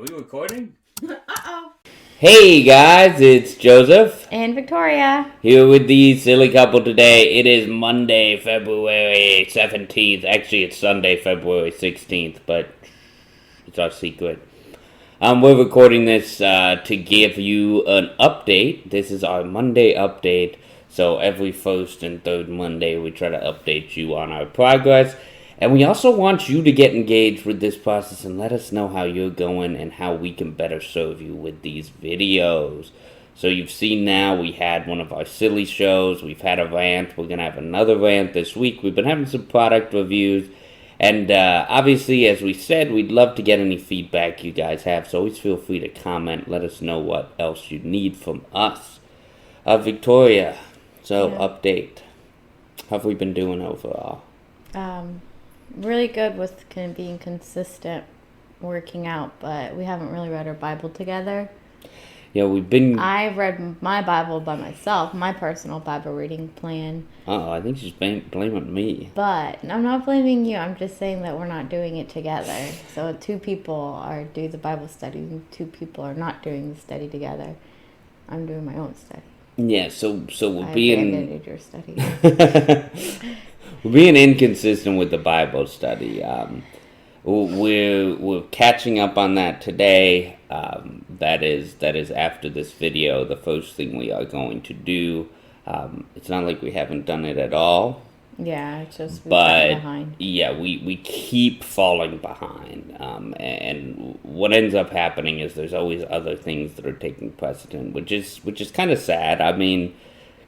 we recording? Uh-oh. Hey guys, it's Joseph. And Victoria. Here with the silly couple today. It is Monday, February 17th. Actually, it's Sunday, February 16th, but it's our secret. We're recording this to give you an update. This is our Monday update. So every first and third Monday, we try to update you on our progress. And we also want you to get engaged with this process and let us know how you're going and how we can better serve you with these videos. So you've seen now we had one of our silly shows. We've had a rant. We're going to have another rant this week. We've been having some product reviews. And obviously, as we said, we'd love to get any feedback you guys have. So always feel free to comment. Let us know what else you need from us. Victoria, update. How have we been doing overall? Really good with being consistent working out, but we haven't really read our Bible together. Yeah, I've read my Bible by myself, my personal Bible reading plan. I think she's blaming me. But I'm not blaming you. I'm just saying that we're not doing it together. So two people are doing the Bible study, and two people are not doing the study together. I'm doing my own study. Yeah, so we're I being... abandoned your study. We're being inconsistent with the Bible study. We're catching up on that today. That is after this video, the first thing we are going to do. It's not like we haven't done it at all. Yeah, it's just behind. Yeah, we keep falling behind. And what ends up happening is there's always other things that are taking precedent, which is kind of sad. I mean,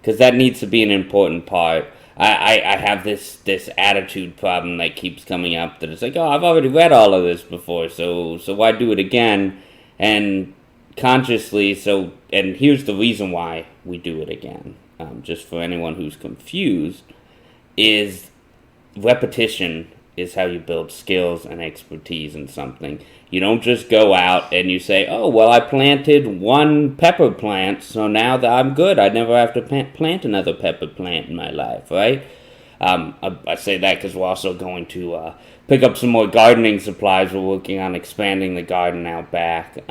because that needs to be an important part. I have this attitude problem that keeps coming up that it's like, oh, I've already read all of this before, so why do it again? And consciously, and here's the reason why we do it again, just for anyone who's confused, is repetition is how you build skills and expertise in something. You don't just go out and you say, oh, well, I planted one pepper plant, so now that I'm good, I never have to plant another pepper plant in my life, right? I say that because we're also going to pick up some more gardening supplies. We're working on expanding the garden out back.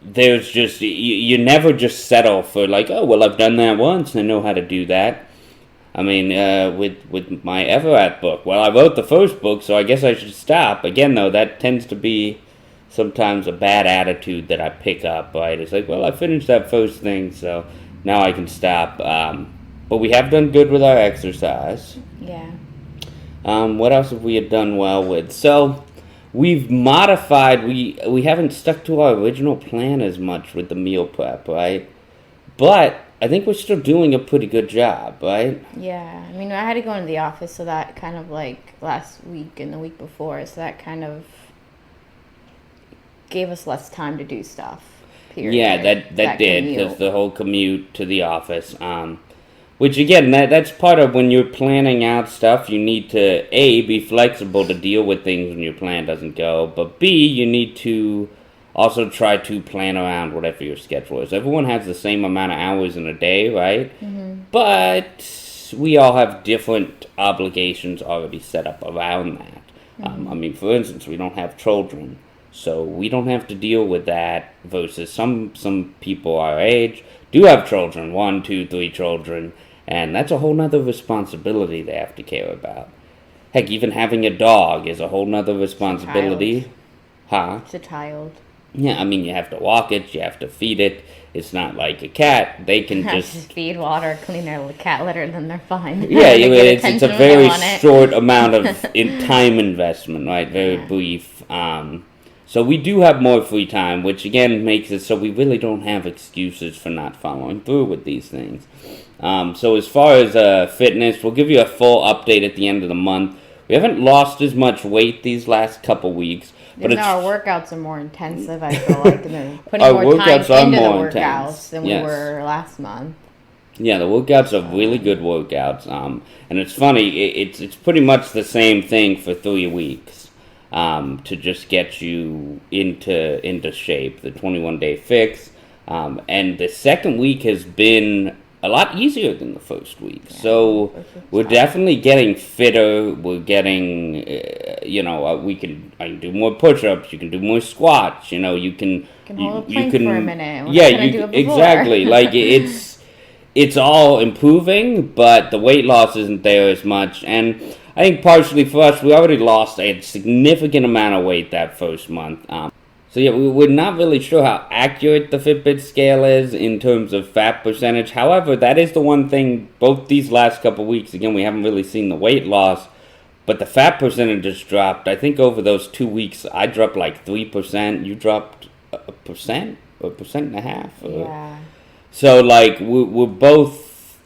There's just, you never just settle for like, oh, well, I've done that once, I know how to do that. I mean, with my Everett book, well, I wrote the first book, so I guess I should stop. Again, though, that tends to be sometimes a bad attitude that I pick up, right? It's like, well, I finished that first thing, so now I can stop. But we have done good with our exercise. Yeah. What else have we done well with? So we've modified, we haven't stuck to our original plan as much with the meal prep, right? But I think we're still doing a pretty good job, right? Yeah. I mean, I had to go into the office, so that kind of like last week and the week before, so that kind of gave us less time to do stuff, period. Yeah, that did, because the whole commute to the office, which again, that's part of when you're planning out stuff, you need to, A, be flexible to deal with things when your plan doesn't go, but B, you need to also try to plan around whatever your schedule is. Everyone has the same amount of hours in a day, right? Mm-hmm. But we all have different obligations already set up around that. Mm-hmm. I mean, for instance, we don't have children, so we don't have to deal with that, versus some people our age do have children, 1, 2, 3 children, and that's a whole nother responsibility they have to care about. Heck, even having a dog is a whole nother responsibility. Huh? It's a child. Yeah, I mean, you have to walk it, you have to feed it. It's not like a cat. They can just feed, water, clean their cat litter, then they're fine. Yeah, it's a very short amount of time investment, right? Very brief. So we do have more free time, which again makes it so we really don't have excuses for not following through with these things. So as far as fitness, we'll give you a full update at the end of the month. We haven't lost as much weight these last couple weeks. But our workouts are more intensive, I feel like, and they're putting more time into the workouts than we were last month. Yeah, the workouts are really good workouts. And it's funny, it's pretty much the same thing for 3 weeks to just get you into shape. The 21-day fix. And the second week has been a lot easier than the first week. So we're definitely getting fitter. We're getting, I can do more push-ups. You can do more squats. You can hold a plank for a minute. We're yeah, not gonna do it before. exactly. Like it's all improving, but the weight loss isn't there as much. And I think partially for us, we already lost a significant amount of weight that first month. So yeah, we're not really sure how accurate the Fitbit scale is in terms of fat percentage. However, that is the one thing, both these last couple weeks, again, we haven't really seen the weight loss, but the fat percentage has dropped. I think over those 2 weeks, I dropped like 3%. You dropped a percent or 1.5%. Yeah. So like we're both,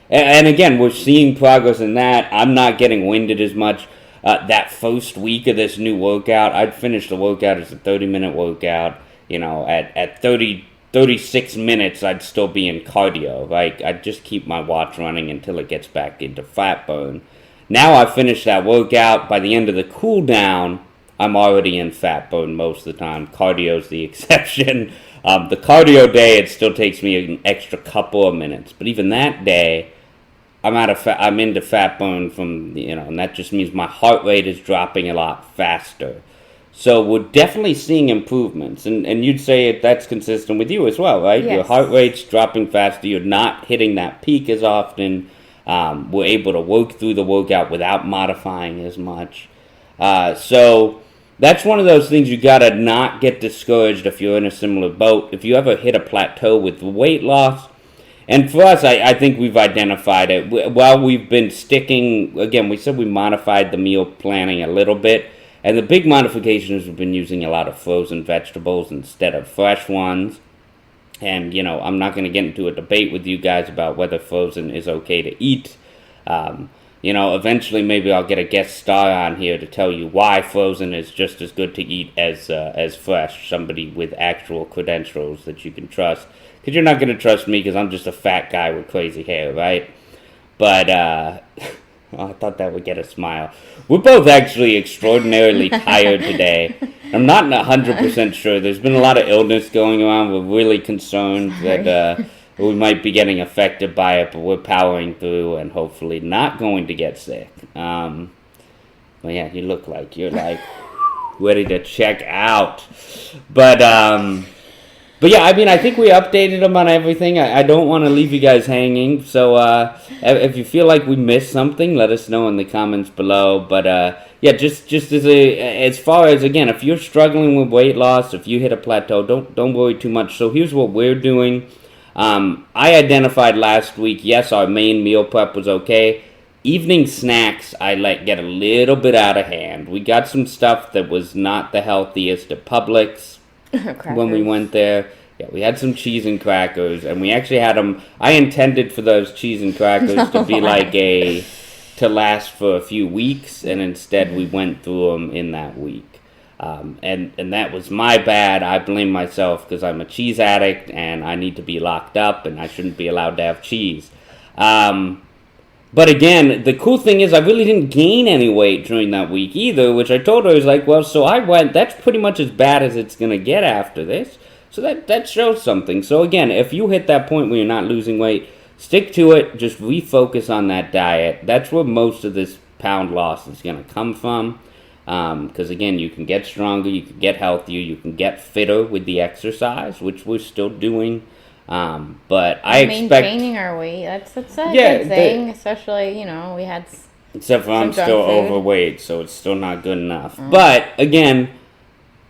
and again, we're seeing progress in that. I'm not getting winded as much. That first week of this new workout, I'd finished the workout as a 30-minute workout. At 36 minutes, I'd still be in cardio. Like, I'd just keep my watch running until it gets back into fat burn. Now I finished that workout. By the end of the cool down, I'm already in fat burn most of the time. Cardio's the exception. The cardio day, it still takes me an extra couple of minutes. But even that day, I'm into fat burn and that just means my heart rate is dropping a lot faster. So we're definitely seeing improvements, and you'd say that's consistent with you as well, right? Yes. Your heart rate's dropping faster. You're not hitting that peak as often. We're able to work through the workout without modifying as much. So that's one of those things you gotta not get discouraged if you're in a similar boat. If you ever hit a plateau with weight loss. And for us, I think we've identified it. While we've been sticking, again, we said we modified the meal planning a little bit. And the big modification is we've been using a lot of frozen vegetables instead of fresh ones. And, I'm not going to get into a debate with you guys about whether frozen is okay to eat. Eventually maybe I'll get a guest star on here to tell you why frozen is just as good to eat as fresh. Somebody with actual credentials that you can trust. Because you're not going to trust me because I'm just a fat guy with crazy hair, right? But, I thought that would get a smile. We're both actually extraordinarily tired today. I'm not 100% sure. There's been a lot of illness going around. We're really concerned that we might be getting affected by it, but we're powering through and hopefully not going to get sick. Well, yeah, you look like you're ready to check out. But yeah, I think we updated them on everything. I don't want to leave you guys hanging. So if you feel like we missed something, let us know in the comments below. But yeah, just as far as, again, if you're struggling with weight loss, if you hit a plateau, don't worry too much. So here's what we're doing. I identified last week, yes, our main meal prep was okay. Evening snacks, I let get a little bit out of hand. We got some stuff that was not the healthiest at Publix. When we went there. Yeah, we had some cheese and crackers, and we actually had them. I intended for those cheese and crackers to be to last for a few weeks, and instead we went through them in that week. And that was my bad. I blame myself because I'm a cheese addict, and I need to be locked up, and I shouldn't be allowed to have cheese. But again, the cool thing is I really didn't gain any weight during that week either, which I told her, I was like, well, so I went, that's pretty much as bad as it's going to get after this. So that shows something. So again, if you hit that point where you're not losing weight, stick to it. Just refocus on that diet. That's where most of this pound loss is going to come from. Because again, you can get stronger, you can get healthier, you can get fitter with the exercise, which we're still doing. But I expect maintaining our weight. That's a good thing, especially we had. Except for I'm still overweight, so it's still not good enough. But again,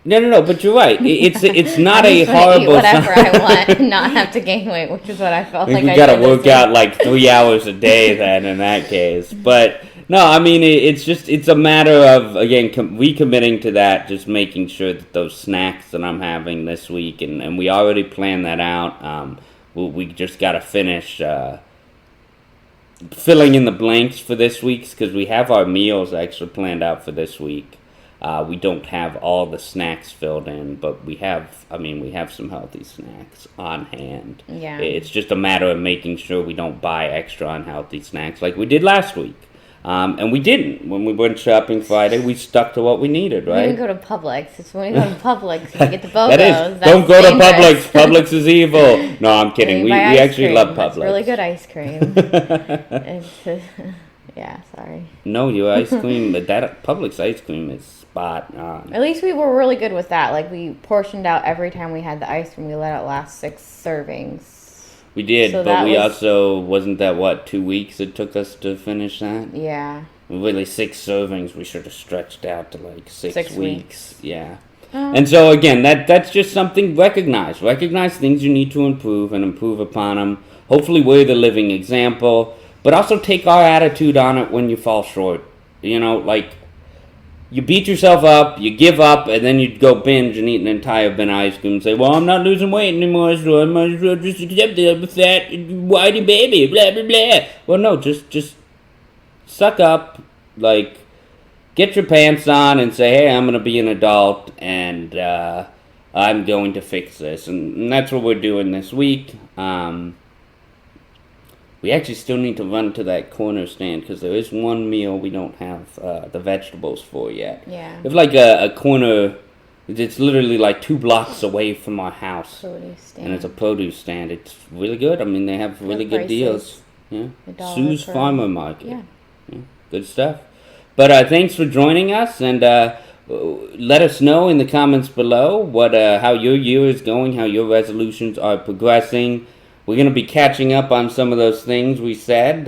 no. But you're right. It's not a horrible. Eat whatever I want and not have to gain weight, which is what I felt like. We got to work out like 3 hours a day then in that case. But no, it's a matter of, again, recommitting to that, just making sure that those snacks that I'm having this week, and we already planned that out. We just got to finish filling in the blanks for this week's, because we have our meals actually planned out for this week. We don't have all the snacks filled in, but we have some healthy snacks on hand. Yeah. It's just a matter of making sure we don't buy extra unhealthy snacks like we did last week. And we didn't. When we went shopping Friday, we stuck to what we needed, right? We didn't go to Publix. It's when we go to Publix, you get the BOGOs. Don't go to Publix. Publix is evil. No, I'm kidding. We actually love Publix. It's really good ice cream. Yeah, sorry. No, your ice cream, that Publix ice cream is spot on. At least we were really good with that. Like, we portioned out every time we had the ice cream. We let it last 6 servings. We did, So but that we was- also, wasn't that what, 2 weeks it took us to finish that? Yeah. Really, 6 servings, we should have stretched out to like 6 6 weeks. Yeah. Oh. And so again, that's just something, recognize things you need to improve and improve upon them. Hopefully we're the living example, but also take our attitude on it when you fall short. You know, like, you beat yourself up, you give up, and then you go binge and eat an entire bin of ice cream and say, well, I'm not losing weight anymore, so I might as well just accept it. I'm a fat, whitey baby, blah, blah, blah. Well, no, just suck up, like, get your pants on and say, hey, I'm going to be an adult, and I'm going to fix this. And that's what we're doing this week. We actually still need to run to that corner stand, because there is one meal we don't have the vegetables for yet. Yeah. We have like a corner, it's literally like 2 blocks away from our house. Produce stand. And it's a produce stand. It's really good. I mean, they have really good prices. deals. Yeah. $1 Sue's per- Farmer Market. Yeah. Good stuff. But thanks for joining us, and let us know in the comments below what how your year is going, how your resolutions are progressing. We're going to be catching up on some of those things we said,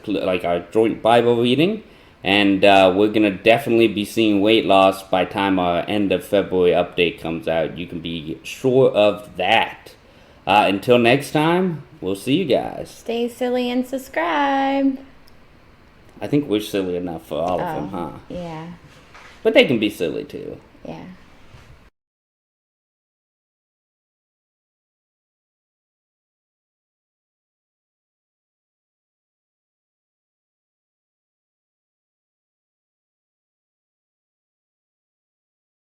like our joint Bible reading, and we're going to definitely be seeing weight loss by the time our end of February update comes out. You can be sure of that. Until next time, we'll see you guys. Stay silly and subscribe. I think we're silly enough for all of them, huh? Yeah. But they can be silly too. Yeah.